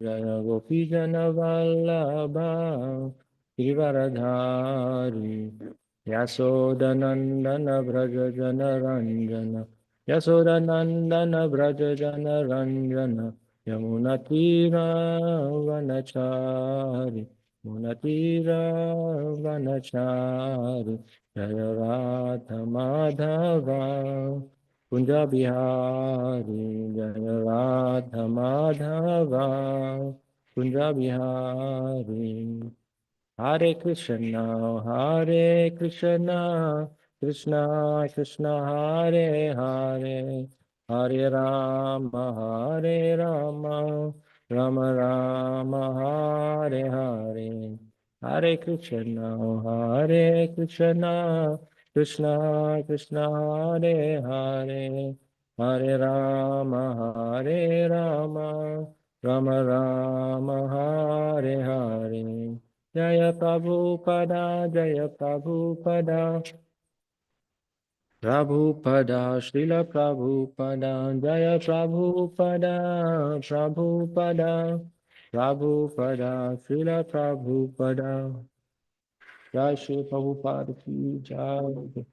Jaya Gopi Jana Vallabha Givaradhari Yasodanandana Braja Jana Ranjana Yasodanandana Braja Jana Ranjana Yamunatira Vanachari Munatira Vanachari Jaya Radha Madhava Kunja Bihari Jaya Radha Madhava Kunja Bihari Hare Krishna Krishna Krishna Hare Hare Hare Rama Rama Rama Hare Hare Hare Krishna Krishna Krishna Hare Hare Hare Rama Rama Rama Hare Hare Jaya Prabhupada Jaya Prabhupada Prabhupada Srila Prabhupada Jaya Prabhupada Prabhupada Prabhupada Srila Prabhupada Jai Shri Prabhupada Ki Jai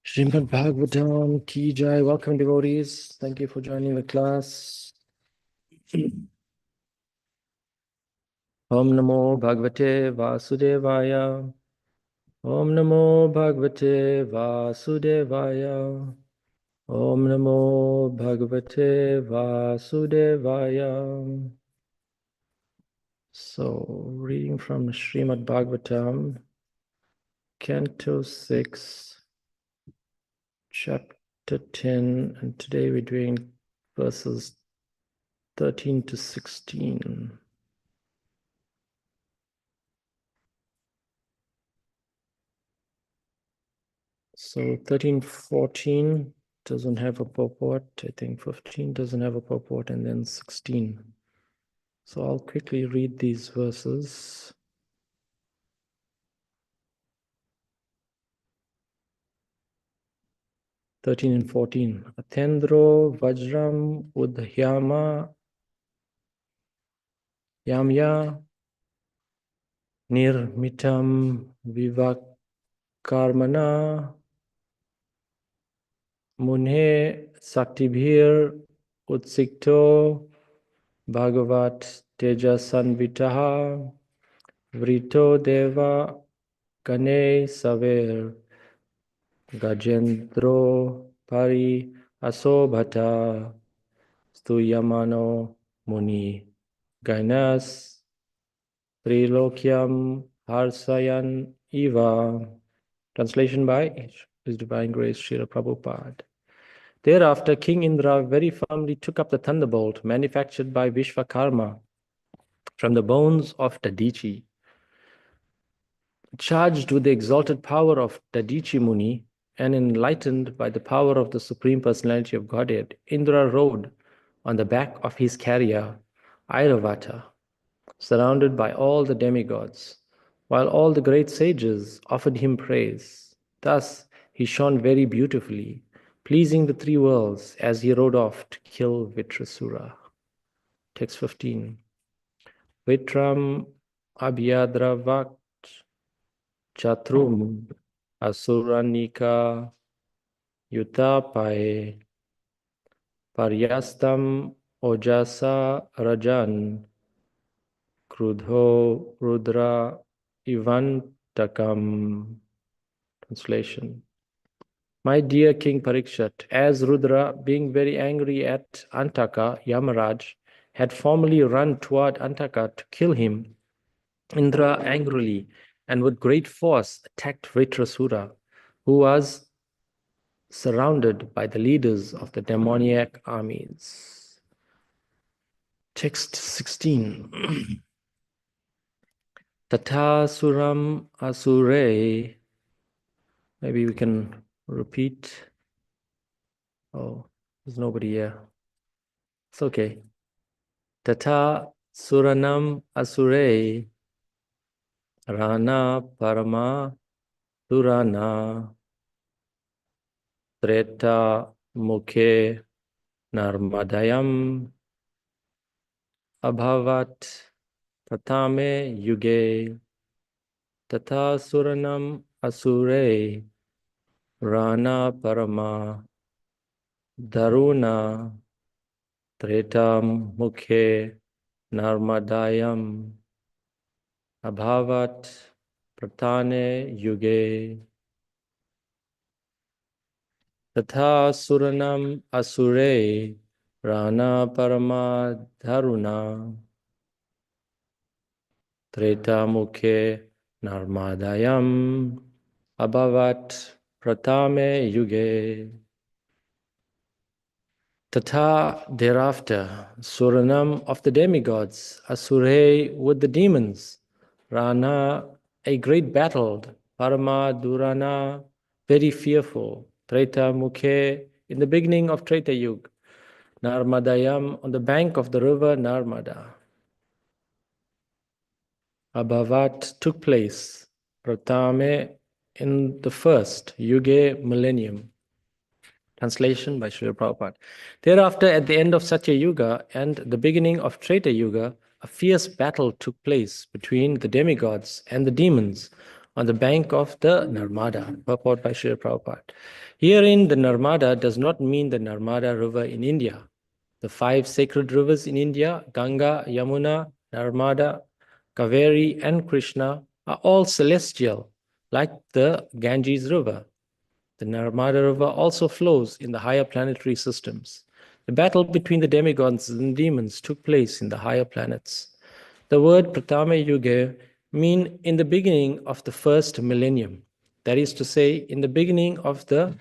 Srimad Bhagavatam Ki Jai. Welcome devotees. Thank you for joining the class. Om Namo Bhagavate Vasudevaya. Om Namo Bhagavate Vasudevaya. Om Namo Bhagavate Vasudevaya. So, reading from Srimad Bhagavatam, Canto 6, Chapter 10, and today we're doing verses 13 to 16. So 13, 14 doesn't have a purport. I think 15 doesn't have a purport, and then 16. So I'll quickly read these verses. (13 and 14). Athendro Vajram Udhyama Yamya Nirmitam Vivakarmana Munhe Saktibhir Utsikto Bhagavat Tejasanvitaha Vrito Deva Gane Saver Gajendro Pari Asobhata Stuyamano Muni Gainas Trilokyam Harsayan Eva. Translation by His Divine Grace Srila Prabhupada. Thereafter, King Indra very firmly took up the thunderbolt manufactured by Vishvakarma from the bones of Dadichi. Charged with the exalted power of Dadichi Muni and enlightened by the power of the Supreme Personality of Godhead, Indra rode on the back of his carrier, Airavata, surrounded by all the demigods, while all the great sages offered him praise. Thus he shone very beautifully, pleasing the three worlds as he rode off to kill Vitrasura. Text 15. Vitram Abhyadravak Chatrum Asuranika Yutapae Paryastam Ojasa Rajan Krudho Rudra Ivantakam. Translation. My dear King Parikshat, as Rudra, being very angry at Antaka, Yamaraj, had formerly run toward Antaka to kill him, Indra angrily and with great force attacked Vitrasura, who was surrounded by the leaders of the demoniac armies. Text 16. Tata Suram Asure. Maybe we can repeat. Oh, there's nobody here. It's okay. Tata Suranam Asure Rana Parama Surana Treta Mukhe Narmadayam abhavat pratame yuge tata suranam asure rana parama daruna tretam mukhe narmadayam abhavat pratane yuge tata suranam asure rana parama dharuna treta mukhe narmadayam abhavat pratame yuge. Tata thereafter, Suranam of the demigods, Asure with the demons, Rana a great battle, Parama Durana very fearful, Treta Mukhe in the beginning of Treta Yuga, Narmadayam on the bank of the river Narmada. Abhavat took place, Pratame in the first Yuge millennium. Translation by Srila Prabhupada. Thereafter, at the end of Satya Yuga and the beginning of Treta Yuga, a fierce battle took place between the demigods and the demons on the bank of the Narmada, purport by Srila Prabhupada. Herein, the Narmada does not mean the Narmada river in India. The 5 sacred rivers in India, Ganga, Yamuna, Narmada, Kaveri, and Krishna, are all celestial, like the Ganges River. The Narmada River also flows in the higher planetary systems. The battle between the demigods and demons took place in the higher planets. The word Pratama Yuga mean in the beginning of the first millennium. That is to say, in the beginning of the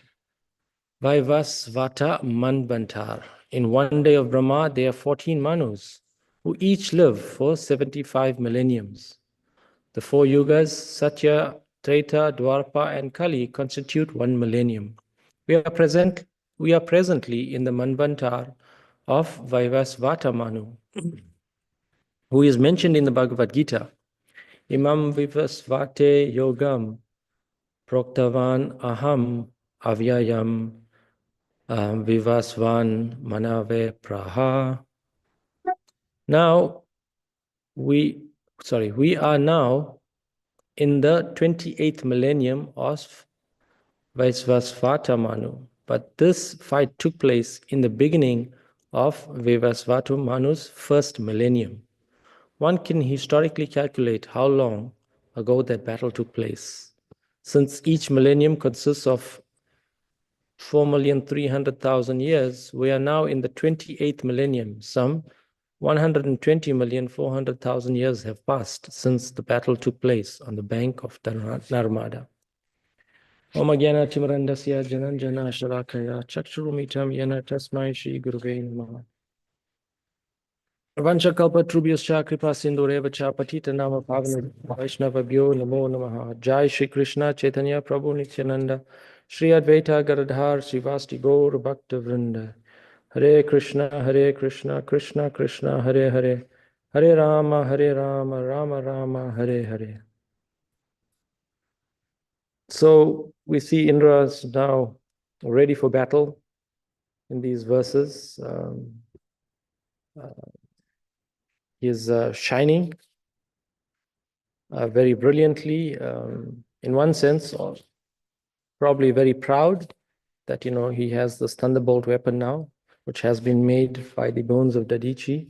Vaivasvata Manvantar. In one day of Brahma, there are 14 Manus, who each live for 75 millenniums. The 4 yugas, Satya, Treta, Dwarpa, and Kali, constitute 1 millennium. We are presently in the Manvantar of Vaivasvata Manu, who is mentioned in the Bhagavad Gita. Imam Vivasvate Yogam Proktavan Aham Avyayam Vivasvan Manave Praha. Now, we are now in the 28th millennium of Vaivasvata Manu. But this fight took place in the beginning of Vaivasvata Manu's first millennium. One can historically calculate how long ago that battle took place. Since each millennium consists of 4,300,000 years, we are now in the 28th millennium. Some 120,400,000 years have passed since the battle took place on the bank of Narmada. Om Gyana Timarandasya Jananjana Shalakaya Chakshurumitam Yana Tasmai Shri Guruve Namaha. Vanchakalpa Trubhyascha Kripa Sindhureva Cha Patita Nama Pavana Vaishnavabhyo Namo Namaha. Jai Shri Krishna Chaitanya Prabhu Nityananda Shri Advaita Gadadhar Srivasti Gaur Bhakta Vrinda. Hare Krishna Krishna Krishna Hare Hare Hare Rama Rama Rama Hare Hare. So we see Indra is now ready for battle in these verses. He is shining very brilliantly, in one sense, or probably very proud that he has this thunderbolt weapon now, which has been made by the bones of Dadichi,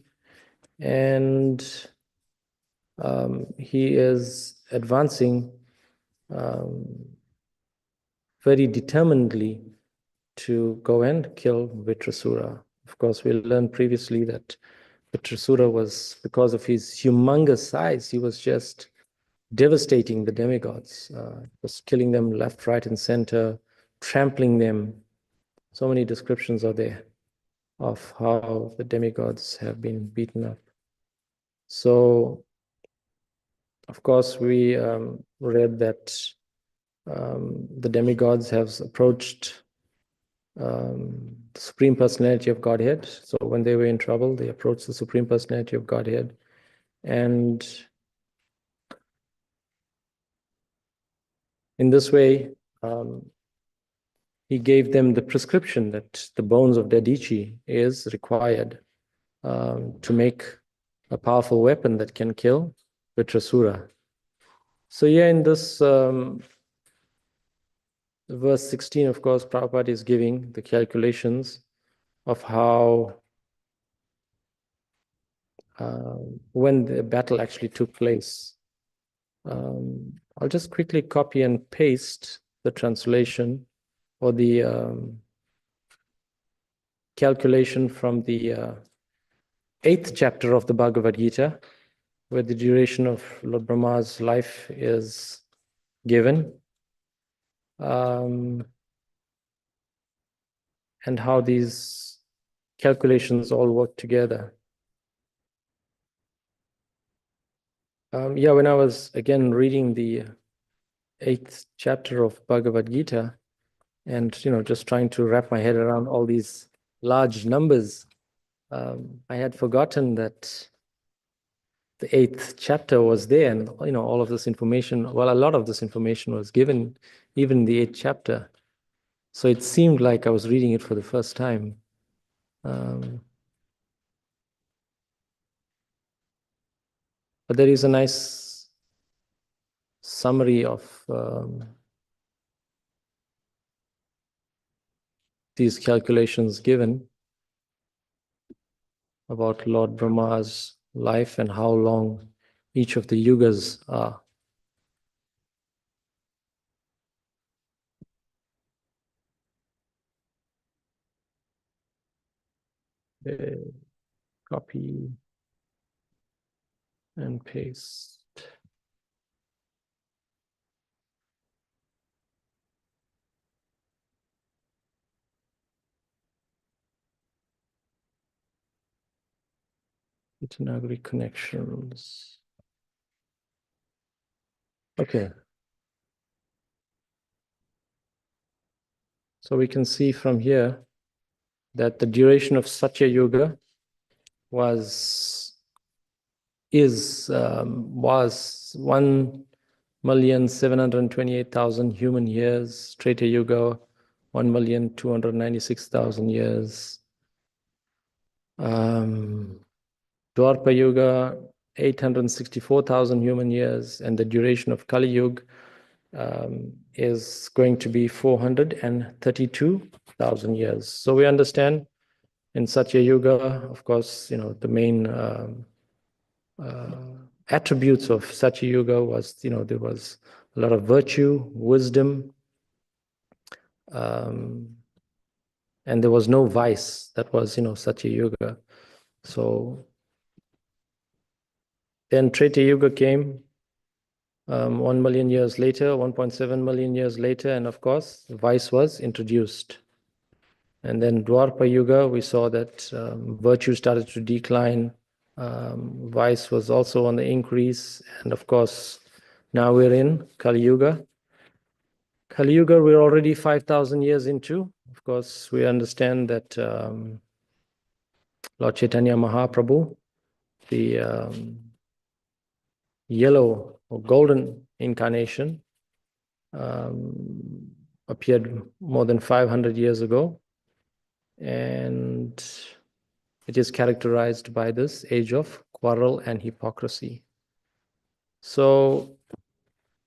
and he is advancing very determinedly to go and kill Vitrasura. Of course, we learned previously that Vitrasura was, because of his humongous size, he was just devastating the demigods, was killing them left, right, and center, trampling them. So many descriptions are there of how the demigods have been beaten up. So, of course, we read that the demigods have approached the Supreme Personality of Godhead. So when they were in trouble, they approached the Supreme Personality of Godhead. And in this way, he gave them the prescription that the bones of Dadichi is required to make a powerful weapon that can kill Vitrasura. So here in this verse 16, of course, Prabhupada is giving the calculations of how when the battle actually took place. I'll just quickly copy and paste the translation or the calculation from the 8th chapter of the Bhagavad Gita, where the duration of Lord Brahma's life is given, and how these calculations all work together. Yeah, when I was again reading the 8th chapter of Bhagavad Gita, and just trying to wrap my head around all these large numbers, I had forgotten that the 8th chapter was there, and all of this information, well, a lot of this information was given even in the 8th chapter. So it seemed like I was reading it for the first time. But there is a nice summary of these calculations given about Lord Brahma's life and how long each of the yugas are. Copy and paste. Nagari connections. Okay. So we can see from here that the duration of Satya Yuga was 1,728,000 human years. Treta Yuga, 1,296,000 years. Dwarpa Yuga, 864,000 human years, and the duration of Kali Yuga is going to be 432,000 years. So we understand in Satya Yuga, of course, the main attributes of Satya Yuga was, there was a lot of virtue, wisdom, and there was no vice. That was, Satya Yuga. So then Treta Yuga came 1 million years later, 1.7 million years later, and of course, vice was introduced. And then Dwarpa Yuga, we saw that virtue started to decline. Vice was also on the increase. And of course, now we're in Kali Yuga. Kali Yuga, we're already 5,000 years into. Of course, we understand that Lord Chaitanya Mahaprabhu, the yellow or golden incarnation, appeared more than 500 years ago. And it is characterized by this age of quarrel and hypocrisy. So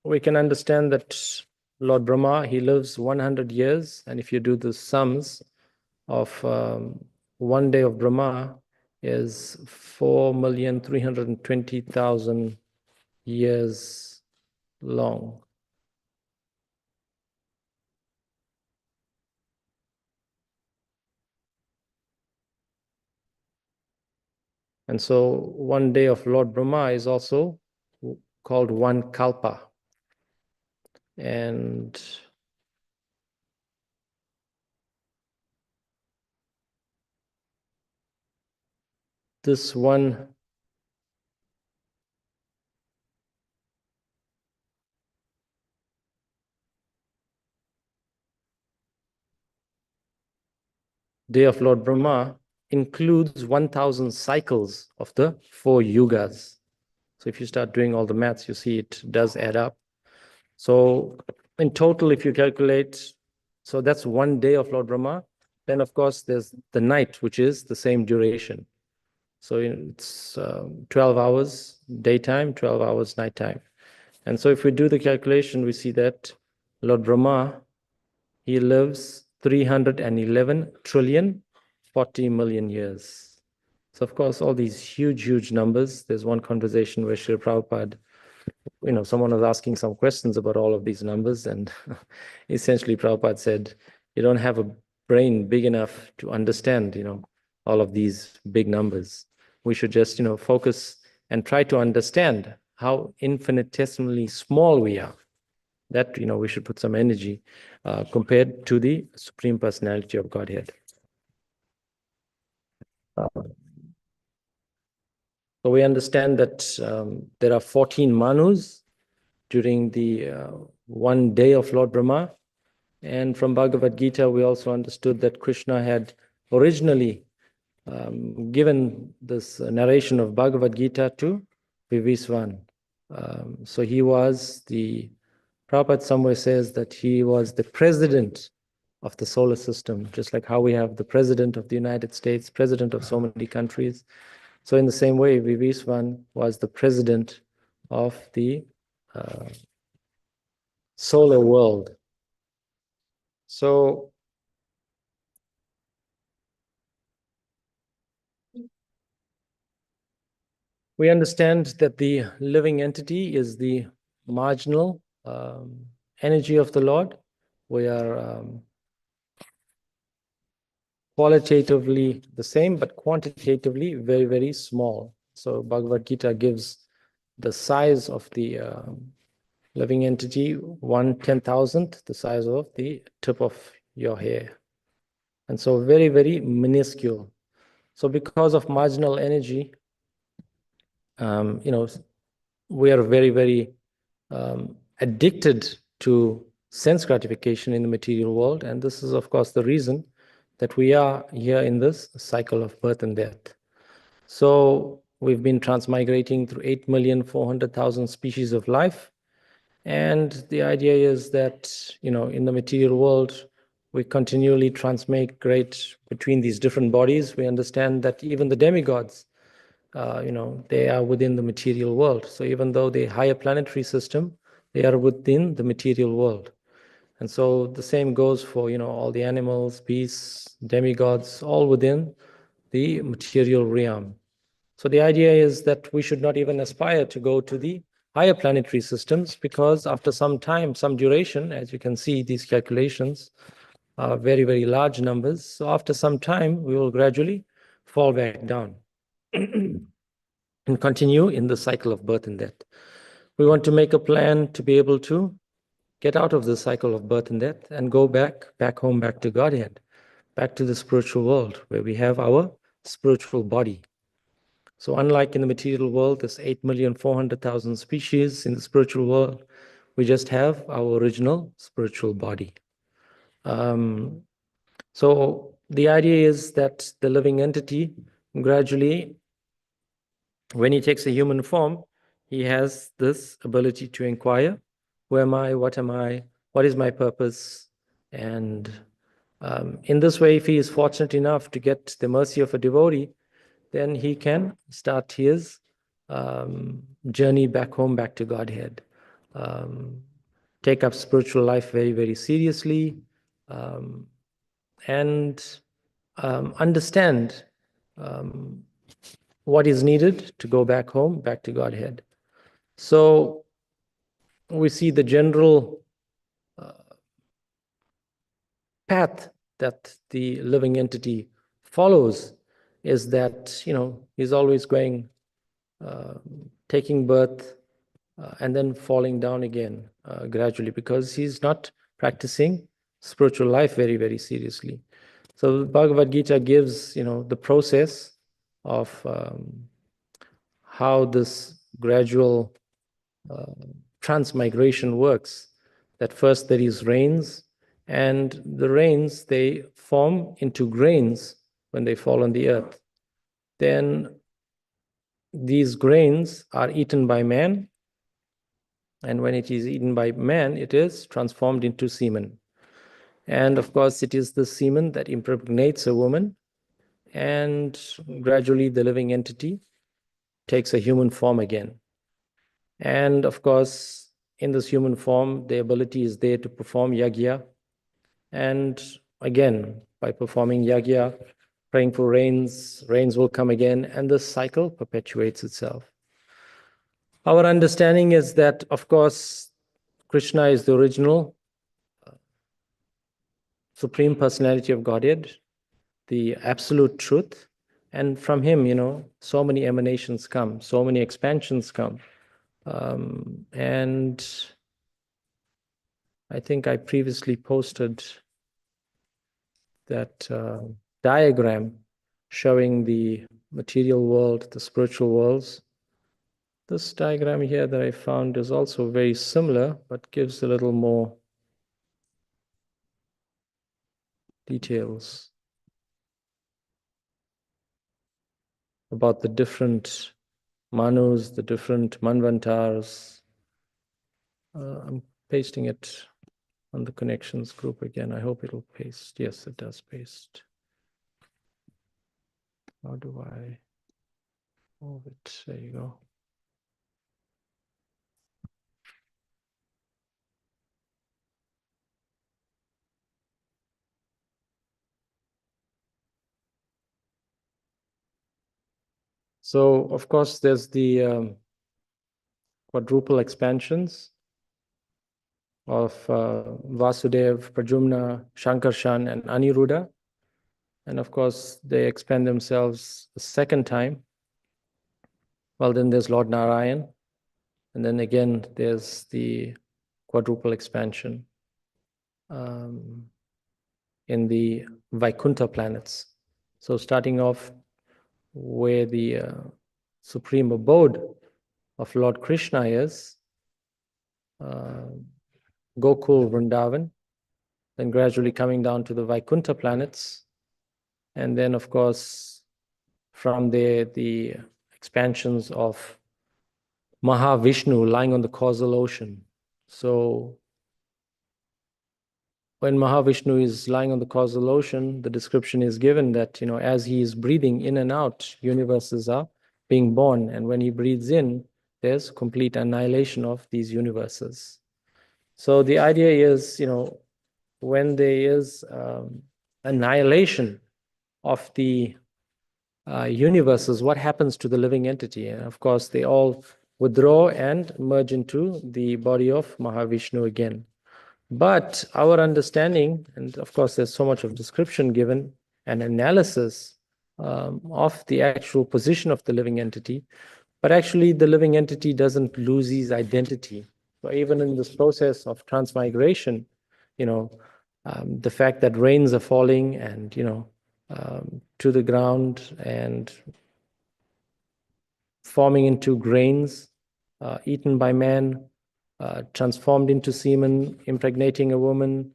we can understand that Lord Brahma, he lives 100 years. And if you do the sums of 1 day of Brahma is 4,320,000 years long. And so 1 day of Lord Brahma is also called 1 kalpa. And this 1 day of Lord Brahma includes 1,000 cycles of the 4 yugas. So if you start doing all the maths, you see it does add up. So in total, if you calculate, so that's 1 day of Lord Brahma. Then, of course, there's the night, which is the same duration. So it's 12 hours daytime, 12 hours nighttime. And so if we do the calculation, we see that Lord Brahma, he lives 311 trillion, 40 million years. So of course, all these huge numbers. There's one conversation where Srila Prabhupada, someone was asking some questions about all of these numbers, and essentially Prabhupada said, you don't have a brain big enough to understand, all of these big numbers. We should just, focus and try to understand how infinitesimally small we are. That, we should put some energy compared to the Supreme Personality of Godhead. So we understand that there are 14 Manus during the one day of Lord Brahma. And from Bhagavad Gita, we also understood that Krishna had originally given this narration of Bhagavad Gita to Viviswan. So he was Prabhupada somewhere says that he was the president of the solar system, just like how we have the president of the United States, president of so many countries. So in the same way, Viviswan was the president of the solar world. So we understand that the living entity is the marginal energy of the Lord. We are qualitatively the same, but quantitatively very small. So Bhagavad Gita gives the size of the living entity 1/10,000th, the size of the tip of your hair. And so very minuscule. So because of marginal energy, we are very addicted to sense gratification in the material world. And this is, of course, the reason that we are here in this cycle of birth and death. So we've been transmigrating through 8,400,000 species of life. And the idea is that, in the material world, we continually transmigrate between these different bodies. We understand that even the demigods, they are within the material world. So even though the higher planetary system, they are within the material world. And so the same goes for, all the animals, beasts, demigods, all within the material realm. So the idea is that we should not even aspire to go to the higher planetary systems, because after some time, some duration, as you can see, these calculations are very large numbers. So after some time, we will gradually fall back down and continue in the cycle of birth and death. We want to make a plan to be able to get out of the cycle of birth and death and go back home, back to Godhead, back to the spiritual world where we have our spiritual body. So unlike in the material world, there's 8,400,000 species. In the spiritual world, we just have our original spiritual body. So the idea is that the living entity gradually, when he takes a human form, he has this ability to inquire, who am I, what is my purpose? And in this way, if he is fortunate enough to get the mercy of a devotee, then he can start his journey back home, back to Godhead. Take up spiritual life very seriously, and understand what is needed to go back home, back to Godhead. So we see the general path that the living entity follows is that, he's always going, taking birth, and then falling down again gradually, because he's not practicing spiritual life very seriously. So Bhagavad Gita gives, the process of how this gradual transmigration works. That first there is rains, and the rains, they form into grains when they fall on the earth. Then these grains are eaten by man, and when it is eaten by man, it is transformed into semen. And of course, it is the semen that impregnates a woman, and gradually the living entity takes a human form again. And of course, in this human form, the ability is there to perform yagya. And again, by performing yagya, praying for rains, rains will come again, and the cycle perpetuates itself. Our understanding is that, of course, Krishna is the original Supreme Personality of Godhead, the absolute truth. And from him, so many emanations come, so many expansions come. And I think I previously posted that diagram showing the material world, the spiritual worlds. This diagram here that I found is also very similar, but gives a little more details about the different manus, the different manvantars. I'm pasting it on the connections group again. I hope it'll paste. Yes, it does paste. How do I move it? There you go. So, of course, there's the quadruple expansions of Vasudev, Pradyumna, Shankarshan, and Aniruddha. And of course, they expand themselves a second time. Well, then there's Lord Narayan. And then again, there's the quadruple expansion in the Vaikuntha planets. So starting off where the supreme abode of Lord Krishna is, Gokul, Vrindavan, then gradually coming down to the Vaikuntha planets. And then, of course, from there, the expansions of Mahavishnu lying on the causal ocean. So when Mahavishnu is lying on the causal ocean, the description is given that, as he is breathing in and out, universes are being born. And when he breathes in, there's complete annihilation of these universes. So the idea is, when there is annihilation of the universes, what happens to the living entity? And of course, they all withdraw and merge into the body of Mahavishnu again. But our understanding, and of course, there's so much of description given and analysis of the actual position of the living entity, but actually the living entity doesn't lose his identity. So even in this process of transmigration, the fact that rains are falling and, to the ground and forming into grains, eaten by man, transformed into semen, impregnating a woman,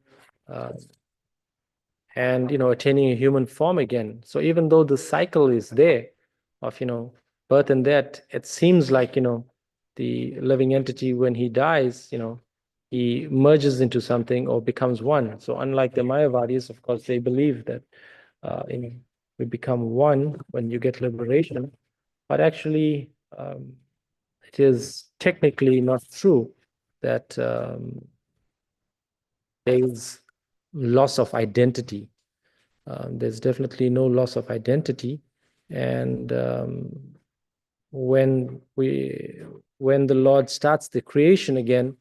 and attaining a human form again. So even though the cycle is there of birth and death, it seems like the living entity, when he dies, he merges into something or becomes one. So unlike the Mayavadis, of course, they believe that we become one when you get liberation, but actually it is technically not true that there is loss of identity. There's definitely no loss of identity. And when the Lord starts the creation again,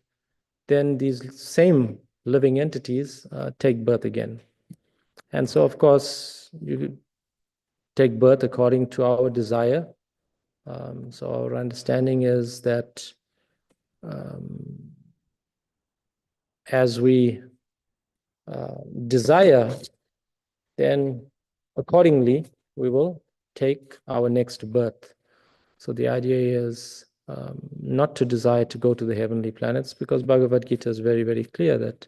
then these same living entities take birth again. And so, of course, you take birth according to our desire. So our understanding is that as we desire, then accordingly we will take our next birth. So the idea is not to desire to go to the heavenly planets, because Bhagavad Gita is very, very clear that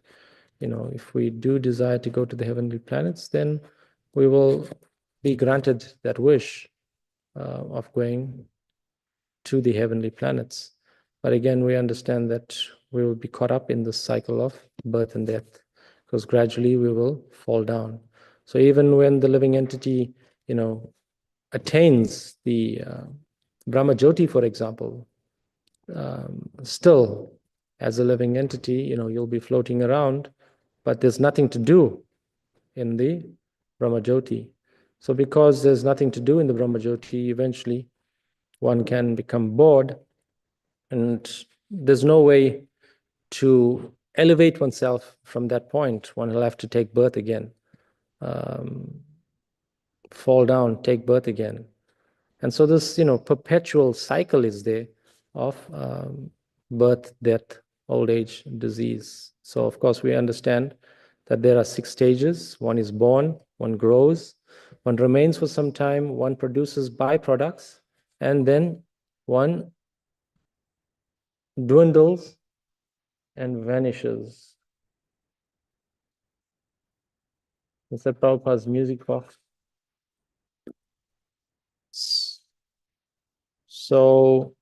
if we do desire to go to the heavenly planets, then we will be granted that wish of going to the heavenly planets. But again, we understand that we will be caught up in this cycle of birth and death, because gradually we will fall down. So even when the living entity attains the Brahma Jyoti, for example, still as a living entity, you'll be floating around, but there's nothing to do in the Brahma Jyoti. So because there's nothing to do in the Brahma Jyoti, eventually one can become bored, and there's no way to elevate oneself from that point. One will have to take birth again, fall down, take birth again. And so this, perpetual cycle is there of birth, death, old age, disease. So of course we understand that there are 6 stages. One is born, one grows, one remains for some time, one produces byproducts, and then one dwindles and vanishes. Is that Prabhupada's music box? So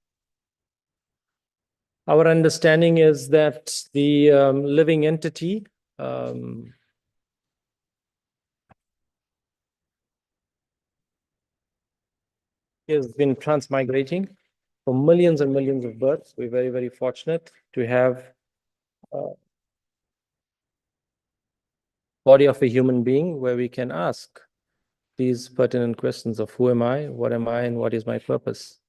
our understanding is that the living entity has been transmigrating for millions and millions of births. We're very, very fortunate to have body of a human being where we can ask these pertinent questions of who am I, and what is my purpose.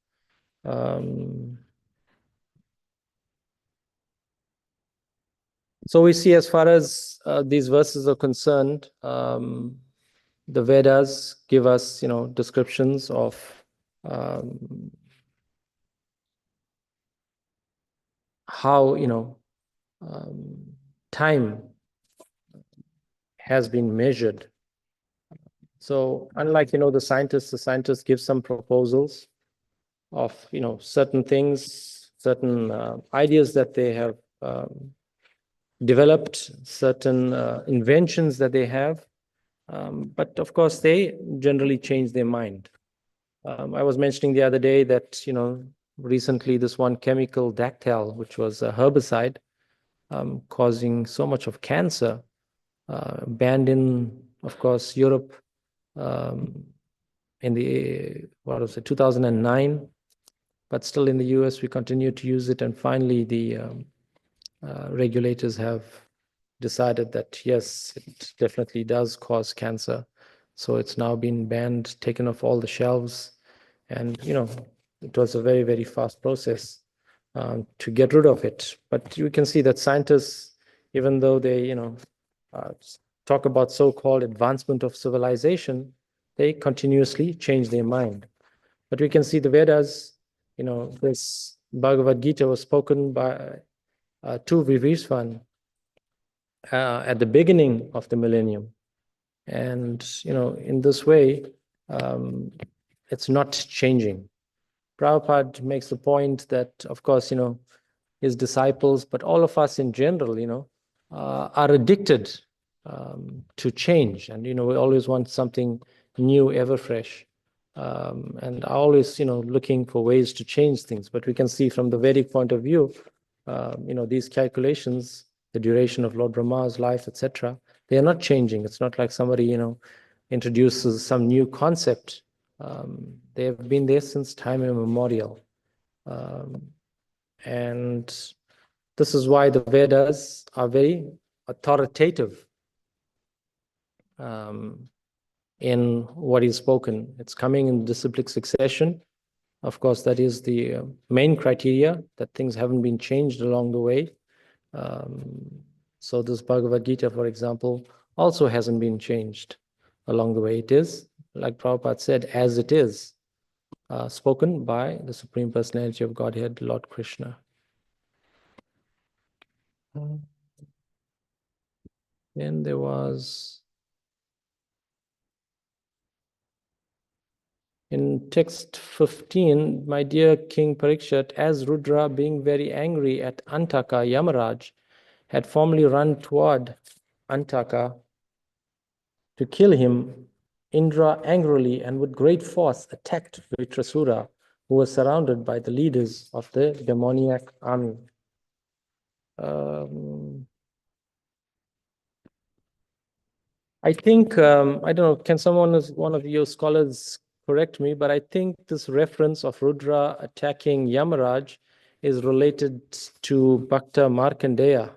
So we see, as far as these verses are concerned, the Vedas give us, descriptions of how, time has been measured. So unlike, the scientists give some proposals of, certain things, certain ideas that they have developed, certain inventions that they have. But of course, they generally change their mind. I was mentioning the other day that, recently this one chemical dactyl, which was a herbicide, causing so much of cancer, banned in, of course, Europe in the, 2009. But still in the US, we continue to use it. And finally, the regulators have decided that, yes, it definitely does cause cancer. So it's now been banned, taken off all the shelves. And, it was a very, very fast process to get rid of it. But you can see that scientists, even though they, talk about so-called advancement of civilization, they continuously change their mind. But we can see the Vedas, this Bhagavad Gita was spoken by to Vivishwan at the beginning of the millennium. And, in this way, it's not changing. Prabhupada makes the point that, of course, his disciples, but all of us in general, are addicted to change. And, we always want something new, ever fresh. And are always, looking for ways to change things. But we can see from the Vedic point of view, these calculations, the duration of Lord Brahma's life, etc., they are not changing. It's not like somebody, introduces some new concept. They have been there since time immemorial. And this is why the Vedas are very authoritative in what is spoken. It's coming in disciplic succession. Of course, that is the main criteria, that things haven't been changed along the way. So this Bhagavad Gita, for example, also hasn't been changed along the way. It is, like Prabhupada said, as it is, spoken by the Supreme Personality of Godhead, Lord Krishna. Then there was, in text 15, my dear King Parikshit, as Rudra, being very angry at Antaka, Yamaraj, had formerly run toward Antaka to kill him, Indra angrily and with great force attacked Vritrasura, who was surrounded by the leaders of the demoniac army. I think, I don't know, can one of your scholars correct me, but I think this reference of Rudra attacking Yamaraj is related to Bhakta Markandeya.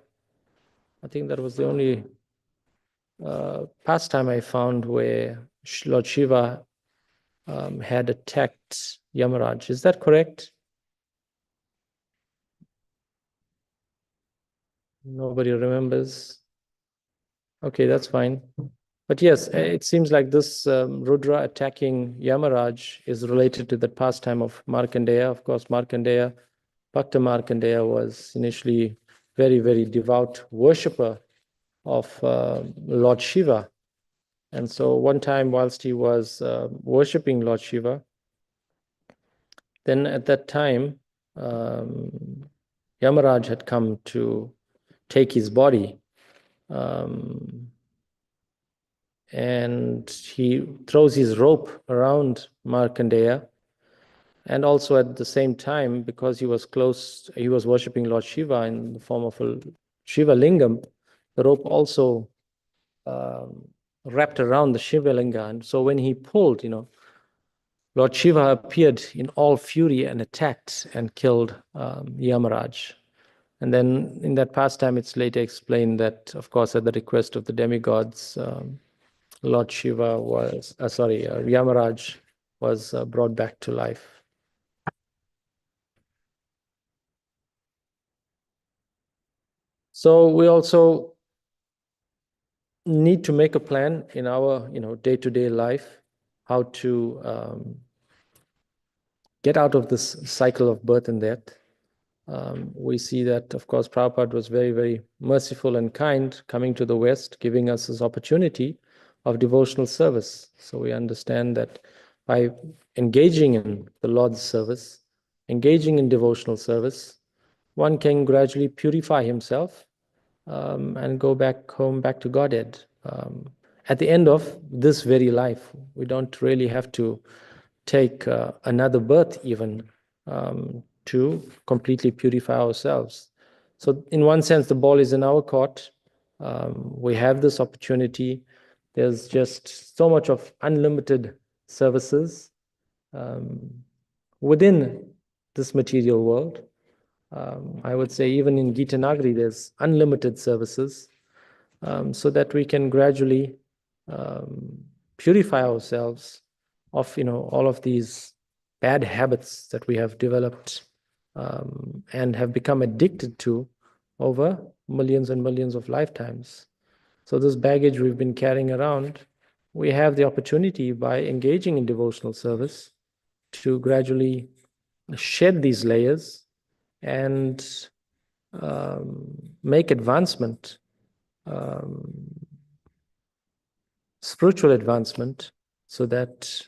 I think that was the only pastime I found where Lord Shiva had attacked Yamaraj. Is that correct? Nobody remembers. Okay, that's fine. But yes, it seems like this Rudra attacking Yamaraj is related to the pastime of Markandeya. Of course, Markandeya, Bhakta Markandeya was initially very, very devout worshipper of Lord Shiva. And so one time whilst he was worshipping Lord Shiva, then at that time, Yamaraj had come to take his body. And he throws his rope around Markandeya. And also at the same time, because he was worshipping Lord Shiva in the form of a Shiva Lingam, the rope also wrapped around the Shiva Linga. And so when he pulled, Lord Shiva appeared in all fury and attacked and killed Yamaraj. And then in that pastime, it's later explained that, of course, at the request of the demigods, Lord Shiva was, Yamaraj was brought back to life. So we also need to make a plan in our, day-to-day life, how to get out of this cycle of birth and death. We see that, of course, Prabhupada was very, very merciful and kind coming to the West, giving us this opportunity of devotional service. So we understand that by engaging in the Lord's service, engaging in devotional service, one can gradually purify himself and go back home, back to Godhead. At the end of this very life, we don't really have to take another birth even to completely purify ourselves. So in one sense, the ball is in our court. We have this opportunity. There's just so much of unlimited services within this material world. I would say even in Gita Nagari, there's unlimited services so that we can gradually purify ourselves of all of these bad habits that we have developed and have become addicted to over millions and millions of lifetimes. So this baggage we've been carrying around, we have the opportunity by engaging in devotional service to gradually shed these layers and make advancement, spiritual advancement, so that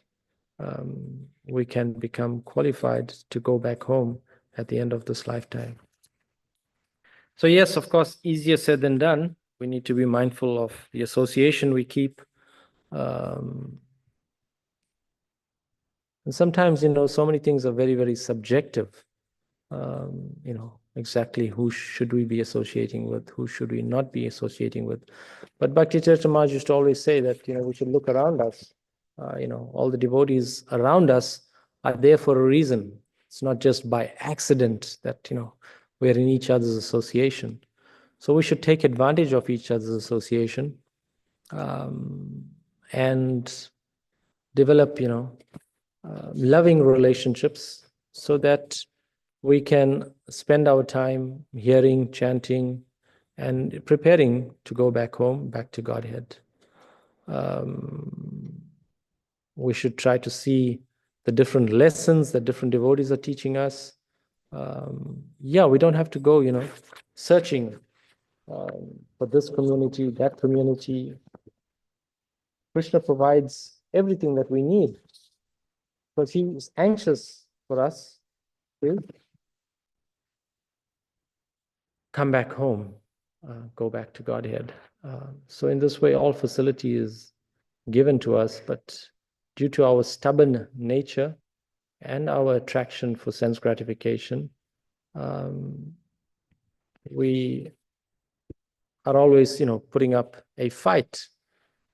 we can become qualified to go back home at the end of this lifetime. So yes, of course, easier said than done. We need to be mindful of the association we keep. And sometimes, so many things are very, very subjective. Exactly who should we be associating with, who should we not be associating with. But Bhakti Chaitanya used to always say that, we should look around us. All the devotees around us are there for a reason. It's not just by accident that, we're in each other's association. So we should take advantage of each other's association and develop, loving relationships so that we can spend our time hearing, chanting, and preparing to go back home, back to Godhead. We should try to see the different lessons that different devotees are teaching us. We don't have to go, searching for this community, that community. Krishna provides everything that we need because he is anxious for us to come back home, go back to Godhead. So in this way, all facility is given to us, but due to our stubborn nature and our attraction for sense gratification, we are always, putting up a fight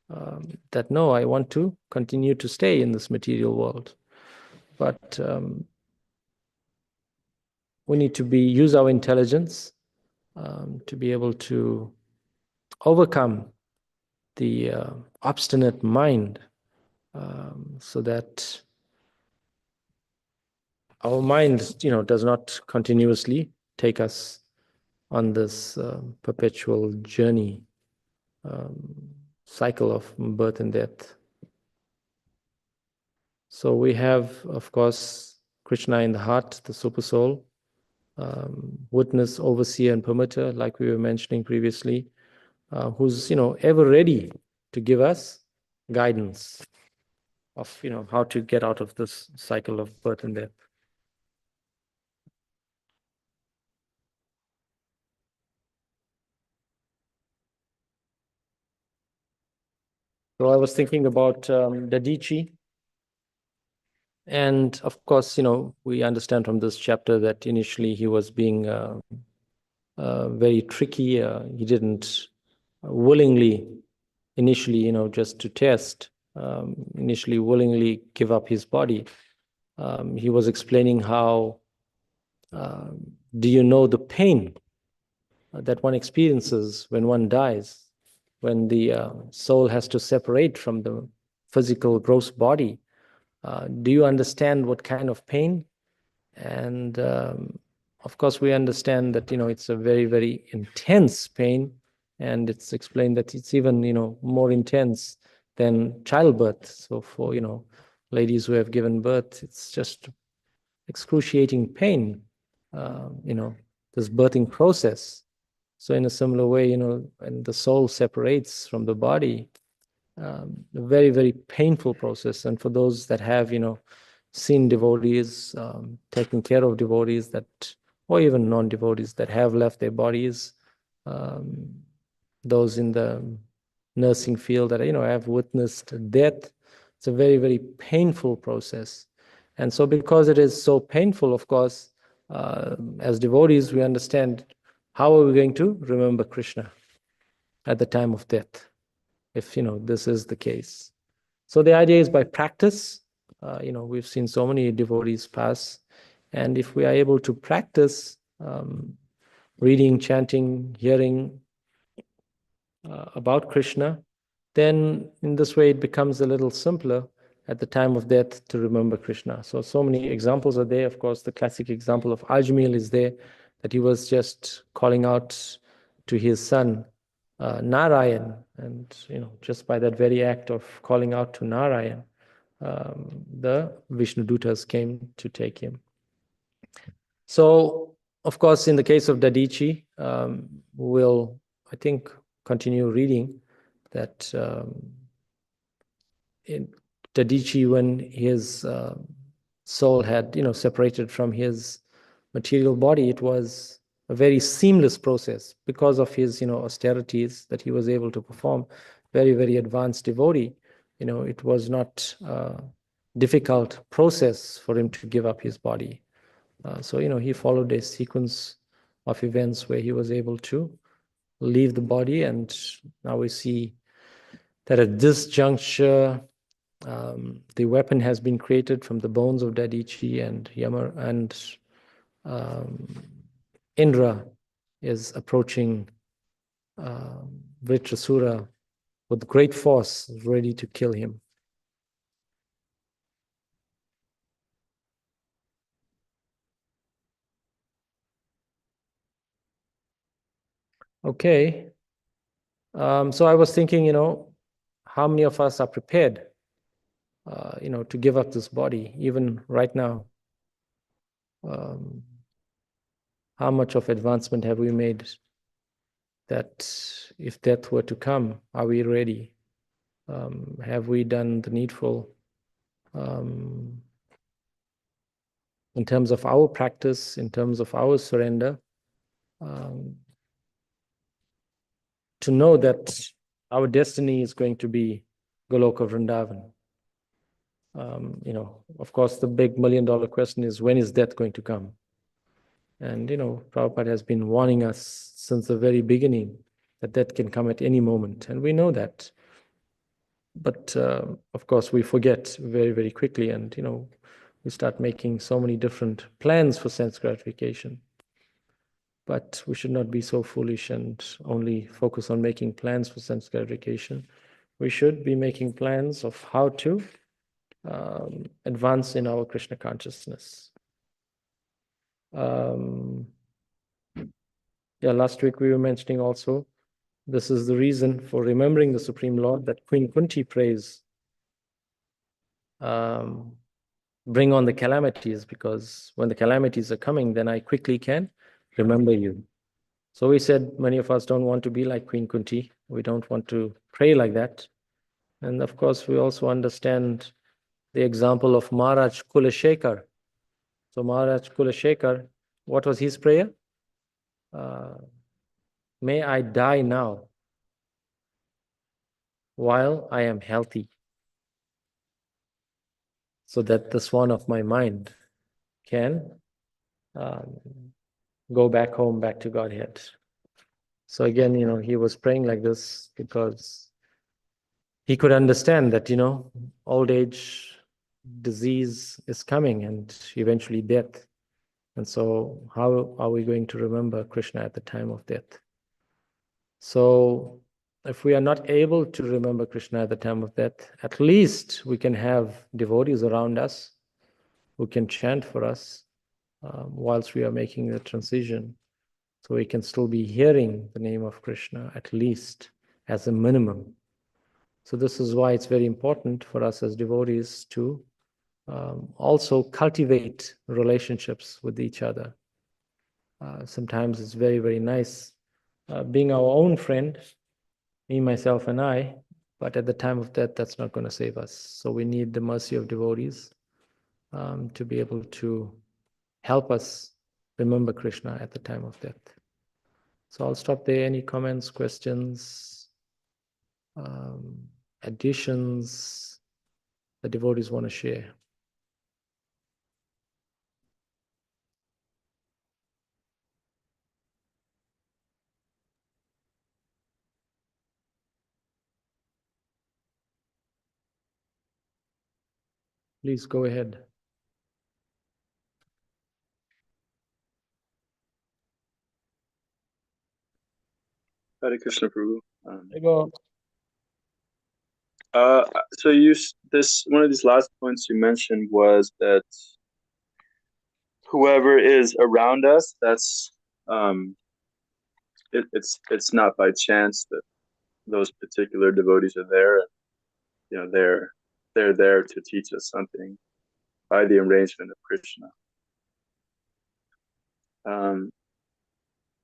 that no, I want to continue to stay in this material world. But we need to use our intelligence to be able to overcome the obstinate mind, so that our mind, does not continuously take us on this perpetual journey, cycle of birth and death. So we have, of course, Krishna in the heart, the super soul, witness, overseer, and permitter, like we were mentioning previously, who's ever ready to give us guidance of how to get out of this cycle of birth and death. So I was thinking about Dadichi, and of course, we understand from this chapter that initially he was being very tricky. He didn't willingly, initially, just to test, initially willingly give up his body. He was explaining how, do you know the pain that one experiences when one dies, when the soul has to separate from the physical gross body? Do you understand what kind of pain? And of course, we understand that it's a very, very intense pain, and it's explained that it's even more intense than childbirth. So for ladies who have given birth, it's just excruciating pain. This birthing process. So in a similar way, when the soul separates from the body, a very, very painful process. And for those that have, seen devotees, taking care of devotees or even non-devotees that have left their bodies, those in the nursing field that, have witnessed death, it's a very, very painful process. And so because it is so painful, of course, as devotees, we understand how are we going to remember Krishna at the time of death, if this is the case. So the idea is by practice. We've seen so many devotees pass, and if we are able to practice reading, chanting, hearing about Krishna, then in this way it becomes a little simpler at the time of death to remember Krishna. So many examples are there. Of course, the classic example of Ajmil is there, that he was just calling out to his son, Narayan, and just by that very act of calling out to Narayan, the Vishnu Dutas came to take him. So, of course, in the case of Dadichi, we'll, I think, continue reading that in Dadichi, when his soul had, separated from his material body, it was a very seamless process because of his, austerities that he was able to perform. Very, very advanced devotee. It was not a difficult process for him to give up his body. So, he followed a sequence of events where he was able to leave the body. And now we see that at this juncture, the weapon has been created from the bones of Dadichi, and Yama and Indra is approaching Vritrasura with great force, ready to kill him. Okay. So I was thinking, how many of us are prepared, to give up this body, even right now? How much of advancement have we made that if death were to come, are we ready? Have we done the needful in terms of our practice, in terms of our surrender, to know that our destiny is going to be Goloka Vrindavan? Of course, the big $1,000,000 question is, when is death going to come? And, Prabhupada has been warning us since the very beginning that death can come at any moment. And we know that. But of course, we forget very, very quickly, and we start making so many different plans for sense gratification. But we should not be so foolish and only focus on making plans for sense gratification. We should be making plans of how to advance in our Krishna consciousness. Yeah, last week we were mentioning also, this is the reason for remembering the Supreme Lord that Queen Kunti prays, bring on the calamities, because when the calamities are coming, then I quickly can remember you. So we said many of us don't want to be like Queen Kunti. We don't want to pray like that. And of course, we also understand the example of Maharaj Kulashekar. So Maharaj Kulashekar, what was his prayer? May I die now while I am healthy, so that the swan of my mind can go back home, back to Godhead. So again, he was praying like this because he could understand that, old age, disease is coming, and eventually death. And so how are we going to remember Krishna at the time of death? So if we are not able to remember Krishna at the time of death, at least we can have devotees around us who can chant for us whilst we are making the transition. So we can still be hearing the name of Krishna, at least as a minimum. So this is why it's very important for us as devotees to also cultivate relationships with each other. Sometimes it's very, very nice being our own friend, me, myself, and I, but at the time of death, that's not going to save us. So we need the mercy of devotees to be able to help us remember Krishna at the time of death. So I'll stop there. Any comments, questions, additions the devotees want to share? Please go ahead. Hare Krishna, Prabhu. Go. So one of these last points you mentioned was that whoever is around us, that's it's not by chance that those particular devotees are there. And, they're there to teach us something by the arrangement of Krishna.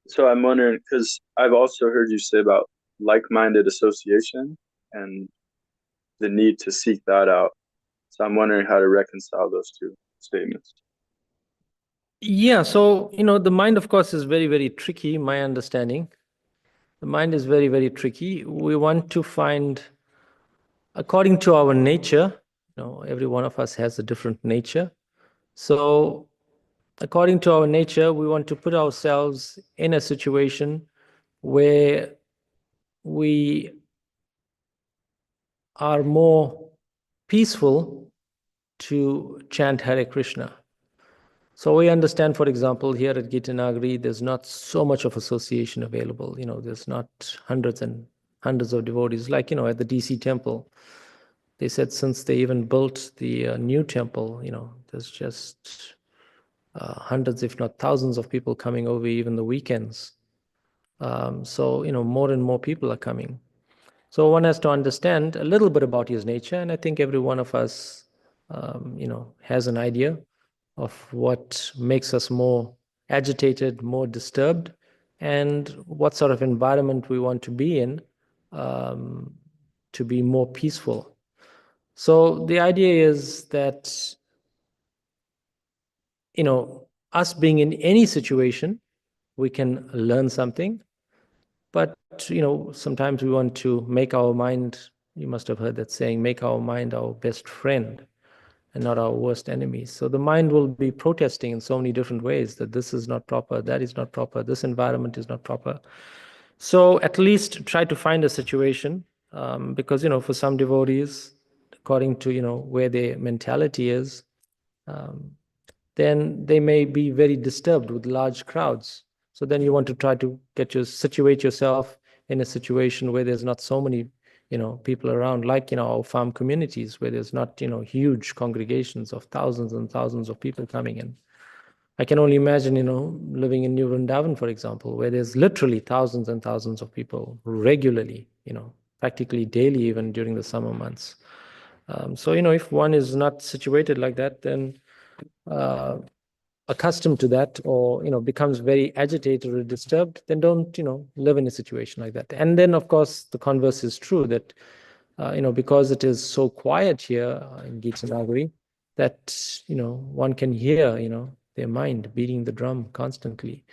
So I'm wondering, because I've also heard you say about like-minded association and the need to seek that out. So I'm wondering how to reconcile those two statements. Yeah, so, the mind, of course, is very, very tricky, my understanding. The mind is very, very tricky. We want to find, according to our nature, every one of us has a different nature. So according to our nature, we want to put ourselves in a situation where we are more peaceful to chant Hare Krishna. So we understand, for example, here at Gita Nagari, there's not so much of association available. There's not hundreds and hundreds of devotees. Like, at the DC temple, they said since they even built the new temple, there's just hundreds, if not thousands of people coming over even the weekends. So, more and more people are coming. So one has to understand a little bit about his nature. And I think every one of us, has an idea of what makes us more agitated, more disturbed, and what sort of environment we want to be in to be more peaceful. So the idea is that, us being in any situation, we can learn something. But, sometimes we want to make our mind, you must have heard that saying, make our mind our best friend and not our worst enemy. So the mind will be protesting in so many different ways that this is not proper, that is not proper, this environment is not proper. So at least try to find a situation because, for some devotees, according to, where their mentality is, then they may be very disturbed with large crowds. So then you want to try to situate yourself in a situation where there's not so many, people around, like, our farm communities where there's not, huge congregations of thousands and thousands of people coming in. I can only imagine, living in New Vrindavan, for example, where there's literally thousands and thousands of people regularly, practically daily, even during the summer months. So, if one is not situated like that, then accustomed to that, or becomes very agitated or disturbed, then don't live in a situation like that. And then, of course, the converse is true, that because it is so quiet here in Gita Nagari, that one can hear their mind beating the drum constantly.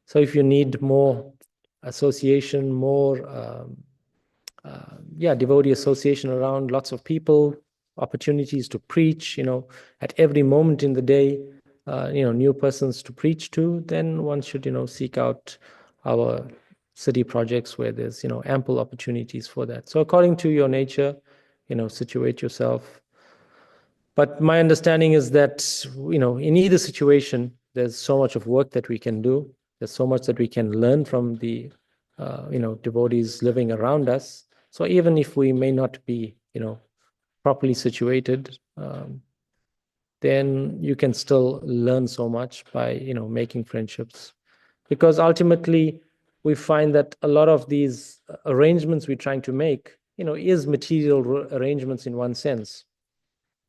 So if you need more association, more devotee association around lots of people, opportunities to preach, at every moment in the day, new persons to preach to, then one should, seek out our city projects where there's, ample opportunities for that. So according to your nature, situate yourself. But my understanding is that, in either situation, there's so much of work that we can do. There's so much that we can learn from the, devotees living around us. So even if we may not be, properly situated, then you can still learn so much by, making friendships. Because ultimately, we find that a lot of these arrangements we're trying to make, is material arrangements in one sense.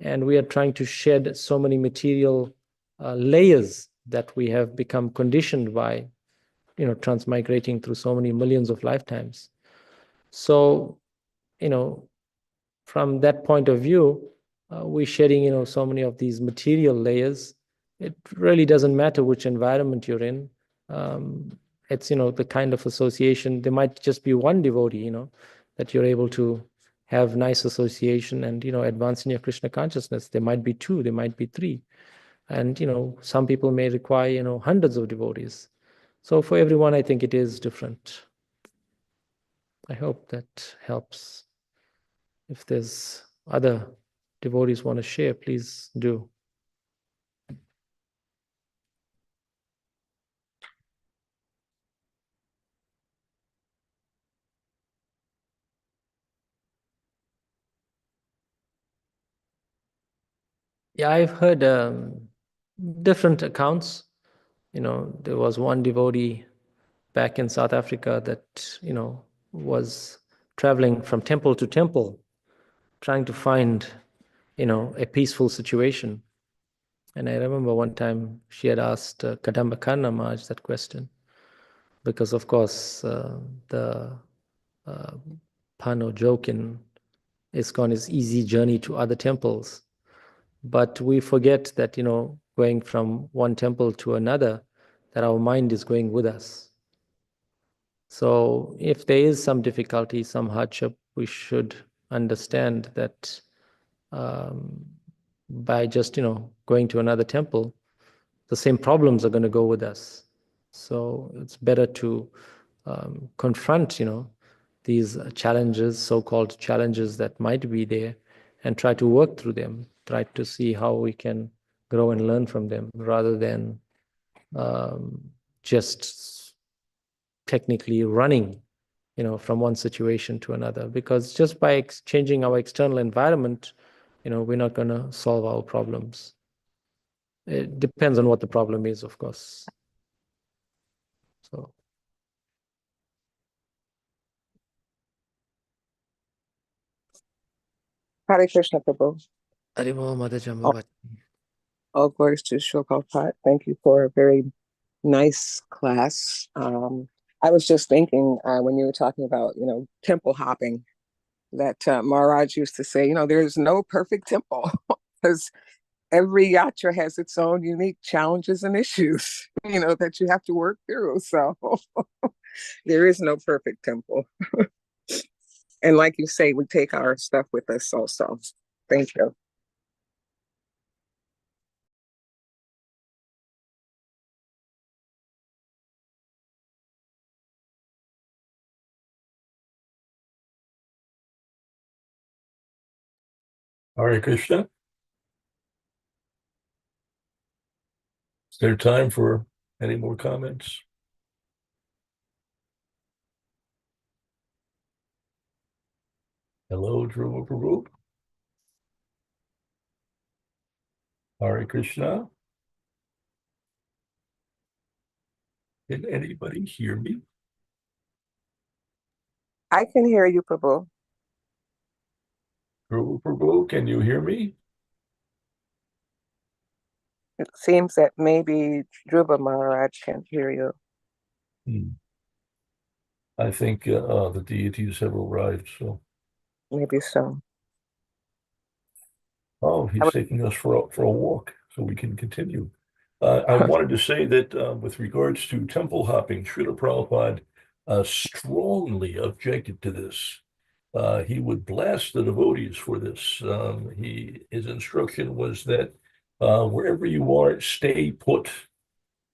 And we are trying to shed so many material layers that we have become conditioned by, transmigrating through so many millions of lifetimes. So, from that point of view, we're shedding, so many of these material layers. It really doesn't matter which environment you're in. It's, the kind of association. There might just be one devotee, that you're able to have nice association and, advance in your Krishna consciousness. There might be two, there might be three. And, some people may require, hundreds of devotees. So for everyone, I think it is different. I hope that helps. If there's other devotees want to share, please do. Yeah, I've heard different accounts. There was one devotee back in South Africa that, was traveling from temple to temple, trying to find, a peaceful situation. And I remember one time she had asked Kadamba Kanna Maharaj that question, because of course the pun or joke in ISKCON is easy journey to other temples. But we forget that, going from one temple to another, that our mind is going with us. So if there is some difficulty, some hardship, we should understand that by just, going to another temple, the same problems are going to go with us. So it's better to confront, these challenges, so-called challenges that might be there, and try to work through them, try to see how we can grow and learn from them, rather than just technically running, from one situation to another. Because just by changing our external environment, we're not going to solve our problems. It depends on what the problem is, of course. So. Hare Krishna Prabhu. Haribol Mother Jambavati. All glories to Srila Prabhupada. Thank you for a very nice class. I was just thinking when you were talking about, temple hopping, that Maharaj used to say, there's no perfect temple because every yatra has its own unique challenges and issues, that you have to work through. So there is no perfect temple. And like you say, we take our stuff with us also. Thank you. Hare Krishna. Is there time for any more comments? Hello, Dhruva Prabhu. Hare Krishna. Can anybody hear me? I can hear you, Prabhu. Dhruva Prabhu, can you hear me? It seems that maybe Dhruva Maharaj can hear you. I think the deities have arrived, so. Maybe so. Oh, he's taking us for a walk, so we can continue. I wanted to say that with regards to temple hopping, Srila Prabhupada strongly objected to this. He would blast the devotees for this. His instruction was that wherever you are, stay put.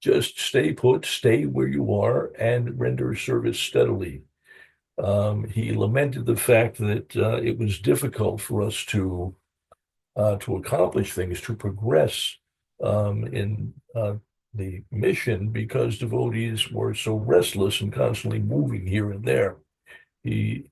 Just stay put, stay where you are, and render service steadily. He lamented the fact that it was difficult for us to accomplish things, to progress in the mission because devotees were so restless and constantly moving here and there. He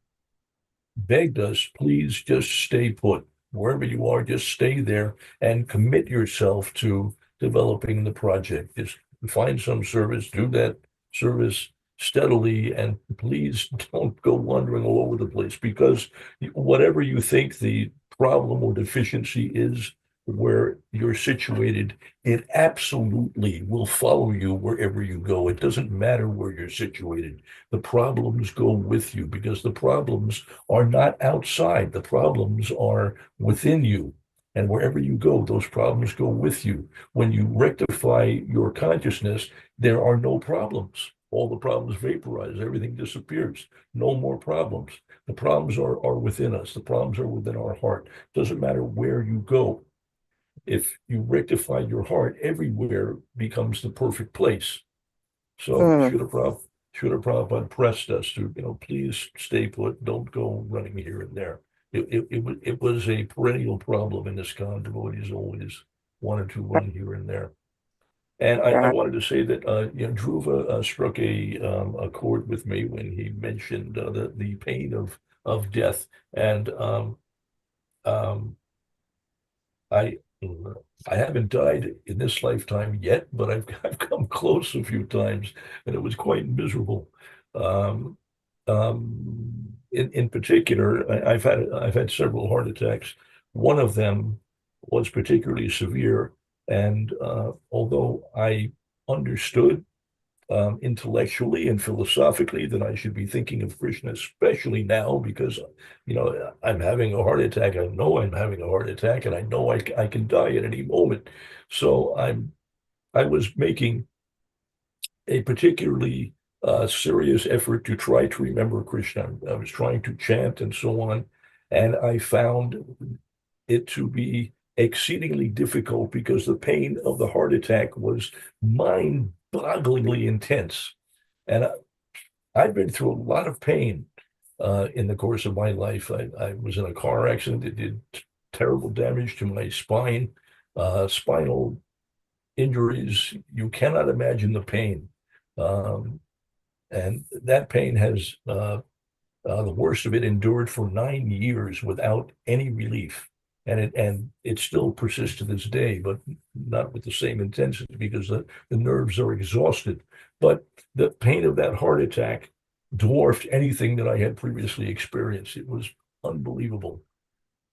begged us, please just stay put. Wherever you are, just stay there and commit yourself to developing the project. Just find some service, do that service steadily, and please don't go wandering all over the place because whatever you think the problem or deficiency is where you're situated, it absolutely will follow you wherever you go. It doesn't matter where you're situated. The problems go with you because the problems are not outside. The problems are within you. And wherever you go, those problems go with you. When you rectify your consciousness, there are no problems. All the problems vaporize, everything disappears. No more problems. The problems are within us. The problems are within our heart. Doesn't matter where you go. If you rectify your heart, everywhere becomes the perfect place. So Srila Prabhupada pressed us to, please stay put, don't go running here and there. It was a perennial problem in ISKCON. Devotees always wanted to run here and there. And I wanted to say that Dhruva struck a chord with me when he mentioned the pain of death, and I haven't died in this lifetime yet, but I've come close a few times, and it was quite miserable. In particular, I've had several heart attacks. One of them was particularly severe, and although I understood intellectually and philosophically that I should be thinking of Krishna, especially now because, I'm having a heart attack. I know I'm having a heart attack, and I know I can die at any moment. So I was making a particularly serious effort to try to remember Krishna. I was trying to chant and so on, and I found it to be exceedingly difficult because the pain of the heart attack was mind-bogglingly intense. And I've been through a lot of pain in the course of my life. I was in a car accident that did terrible damage to my spine, spinal injuries. You cannot imagine the pain. And that pain has, the worst of it, endured for 9 years without any relief. And it still persists to this day, but not with the same intensity because the nerves are exhausted. But the pain of that heart attack dwarfed anything that I had previously experienced. It was unbelievable,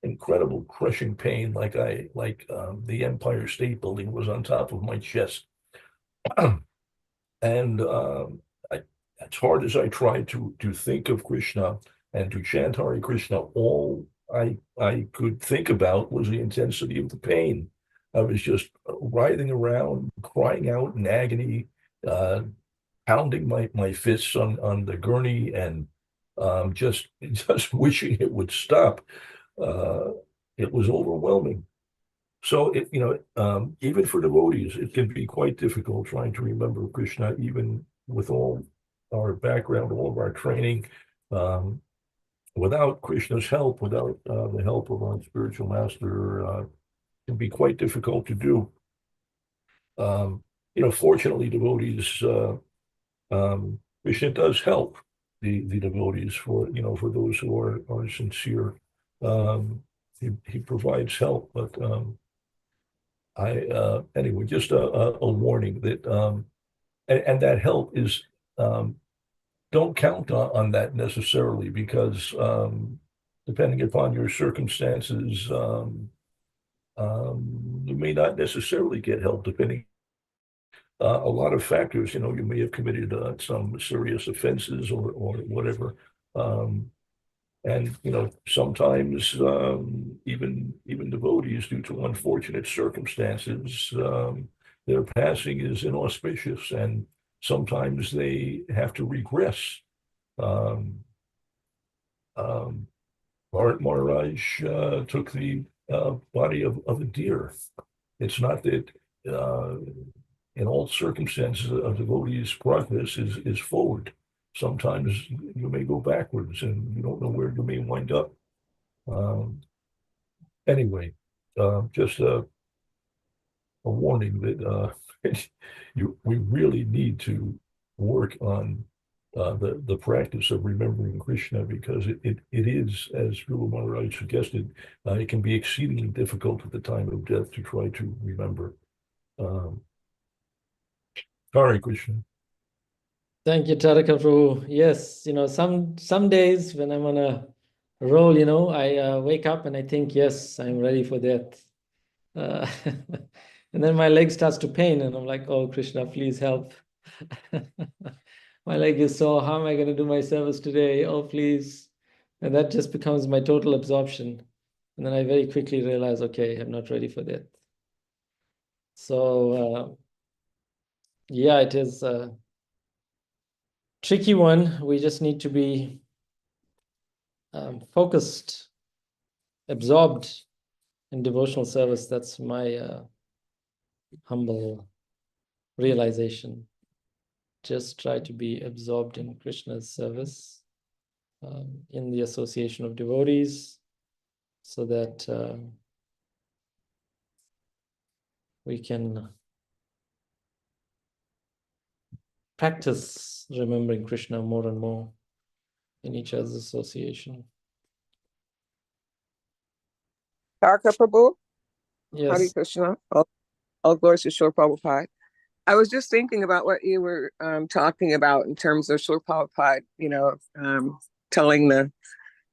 incredible, crushing pain, like the Empire State Building was on top of my chest. And as hard as I tried to think of Krishna and to chant Hare Krishna, all I could think about was the intensity of the pain. I was just writhing around, crying out in agony, pounding my fists on the gurney, and just wishing it would stop. It was overwhelming. So even for devotees, it can be quite difficult trying to remember Krishna, even with all our background, all of our training. without Krishna's help, without the help of our spiritual master, it can be quite difficult to do. Fortunately, devotees, Krishna does help the devotees for those who are sincere. He provides help, but anyway, just a warning that and that help is don't count on that necessarily, because depending upon your circumstances, you may not necessarily get help depending a lot of factors. You may have committed some serious offenses or whatever. And sometimes even devotees, due to unfortunate circumstances, their passing is inauspicious, and sometimes they have to regress. Um, um, Maharaj took the body of a deer. It's not that in all circumstances a devotee's progress is forward. Sometimes you may go backwards and you don't know where you may wind up. Anyway, just a warning that we really need to work on the practice of remembering Krishna, because it is, as Guru Maharaj suggested, it can be exceedingly difficult at the time of death to try to remember. Hare Krishna. Thank you, Taraka Prabhu. Yes, some days when I'm on a roll, I wake up and I think, yes, I'm ready for death. And then my leg starts to pain and I'm like, oh, Krishna, please help. My leg is sore. How am I going to do my service today? Oh, please. And that just becomes my total absorption. And then I very quickly realize, okay, I'm not ready for that. So, yeah, it is a tricky one. We just need to be focused, absorbed in devotional service. That's my humble realization. Just try to be absorbed in Krishna's service, in the association of devotees, so that we can practice remembering Krishna more and more in each other's association. Tarka Prabhu, Hare Yes. Krishna. All glories to Srila Prabhupada. I was just thinking about what you were talking about in terms of Srila Prabhupada, telling the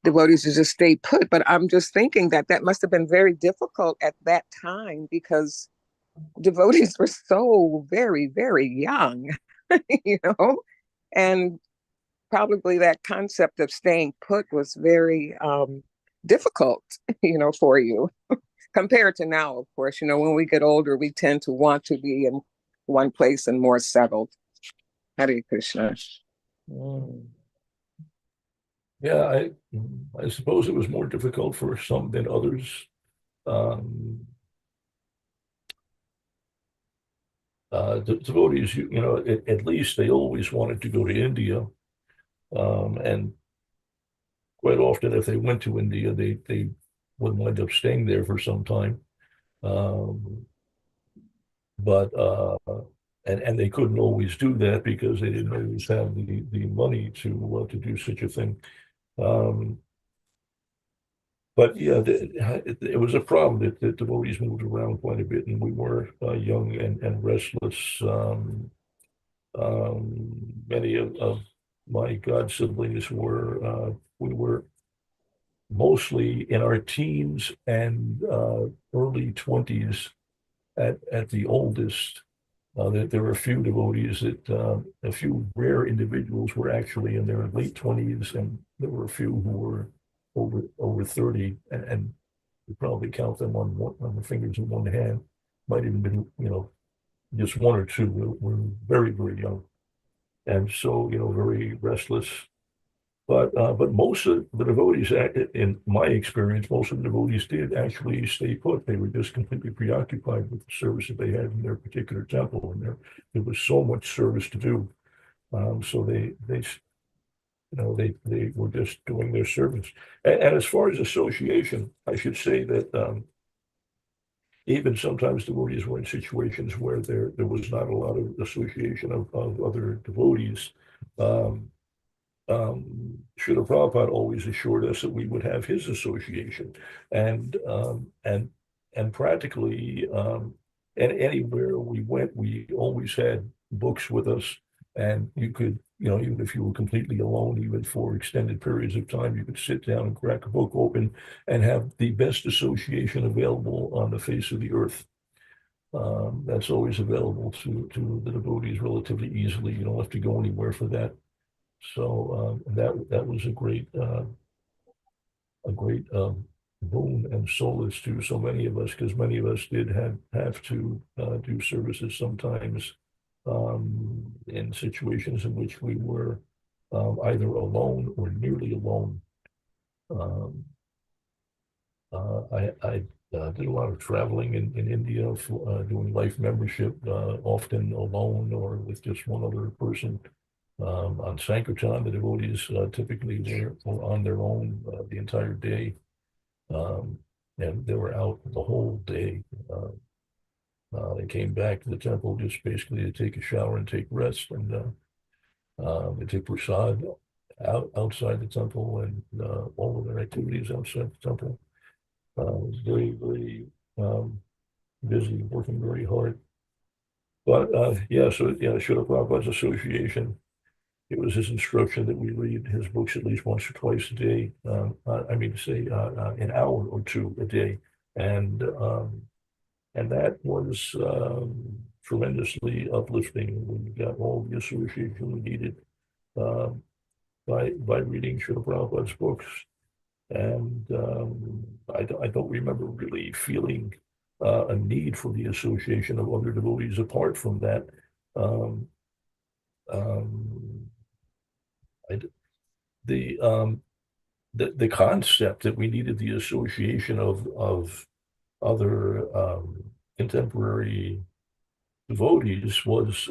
devotees to just stay put. But I'm just thinking that must have been very difficult at that time, because devotees were so very, very young, and probably that concept of staying put was very difficult, for you. Compared to now, of course, when we get older, we tend to want to be in one place and more settled. Hare Krishna. Yeah, I suppose it was more difficult for some than others. The devotees, at least they always wanted to go to India, and quite often, if they went to India, they would wind up staying there for some time. But and they couldn't always do that because they didn't always have the money to do such a thing. But yeah, it was a problem that the devotees moved around quite a bit, and we were young and restless. Many of my god siblings we were mostly in our teens and early 20s at the oldest. There were a few devotees a few rare individuals were actually in their late 20s, and there were a few who were over 30, and you probably count them on the fingers of one hand. Might even been, just one or two were very, very young, and so, very restless. But most of the devotees, in my experience, most of the devotees did actually stay put. They were just completely preoccupied with the service that they had in their particular temple, and there was so much service to do. So they were just doing their service. And as far as association, I should say that even sometimes devotees were in situations where there was not a lot of association of other devotees. Um, Srila Prabhupada always assured us that we would have his association, and practically, and anywhere we went, we always had books with us, and you could, even if you were completely alone, even for extended periods of time, you could sit down and crack a book open and have the best association available on the face of the earth. That's always available to the devotees relatively easily. You don't have to go anywhere for that. So that was a great boon and solace to so many of us, because many of us did have to do services sometimes in situations in which we were either alone or nearly alone. Um, I did a lot of traveling in India, doing life membership, often alone or with just one other person. On Sankirtan, the devotees typically were on their own the entire day, um, and they were out the whole day. They came back to the temple just basically to take a shower and take rest, and they took prasad outside the temple, and all of their activities outside the temple. Was very, very busy, working very hard. But yeah, so Srila Prabhupada's association, it was his instruction that we read his books at least once or twice a day. I mean to say an hour or two a day, and that was tremendously uplifting. We got all the association we needed by reading Srila Prabhupada's books, and I don't remember really feeling a need for the association of other devotees apart from that. Um, um, I, the concept that we needed the association of other contemporary devotees was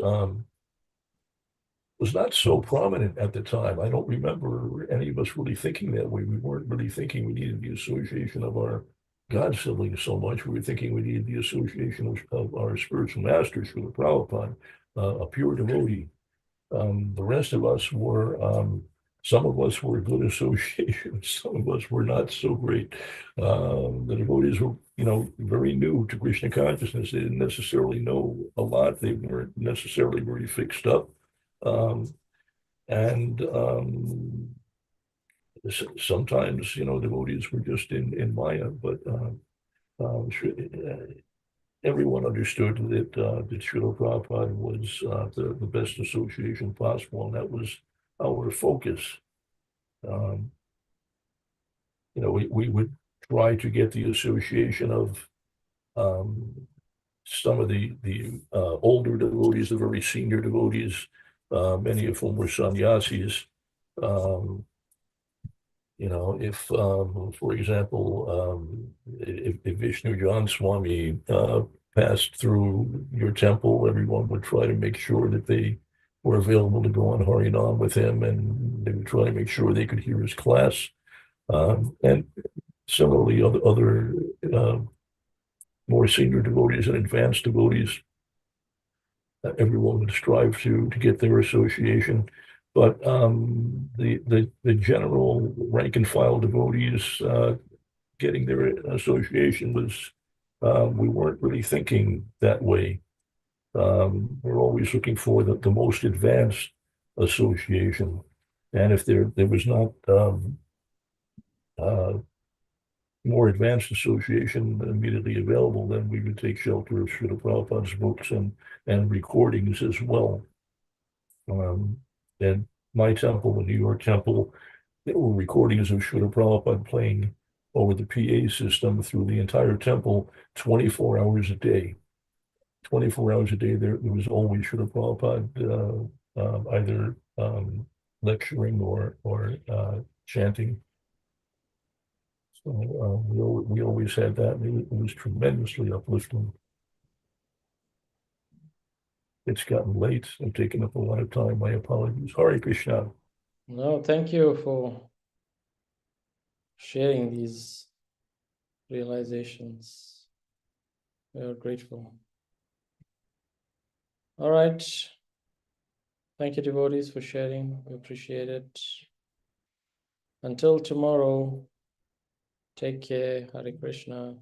not so prominent at the time. I don't remember any of us really thinking that way. We weren't really thinking we needed the association of our God siblings so much. We were thinking we needed the association of our spiritual masters, Srila Prabhupada, a pure devotee. The rest of us were, some of us were good associations, some of us were not so great. The devotees were, very new to Krishna consciousness. They didn't necessarily know a lot. They weren't necessarily very fixed up. And sometimes, devotees were just in Maya, but everyone understood that Srila Prabhupada was the best association possible, and that was our focus. We would try to get the association of some of the older devotees, the very senior devotees, many of whom were sannyasis. If, for example, if Vishnu John Swami passed through your temple, everyone would try to make sure that they were available to go on Harinam with him, and they would try to make sure they could hear his class. And similarly, other more senior devotees and advanced devotees, everyone would strive to get their association. But the general rank and file devotees getting their association was, we weren't really thinking that way. We're always looking for the most advanced association. And if there was not more advanced association immediately available, then we would take shelter of Srila Prabhupada's books and recordings as well. And my temple, the New York temple, there were recordings of Srila Prabhupada playing over the PA system through the entire temple 24 hours a day. 24 hours a day, there was always Srila Prabhupada either lecturing or chanting. So we always had that. It was tremendously uplifting. It's gotten late. I've taken up a lot of time. My apologies. Hare Krishna. No, thank you for sharing these realizations. We are grateful. All right. Thank you, devotees, for sharing. We appreciate it. Until tomorrow, take care. Hare Krishna.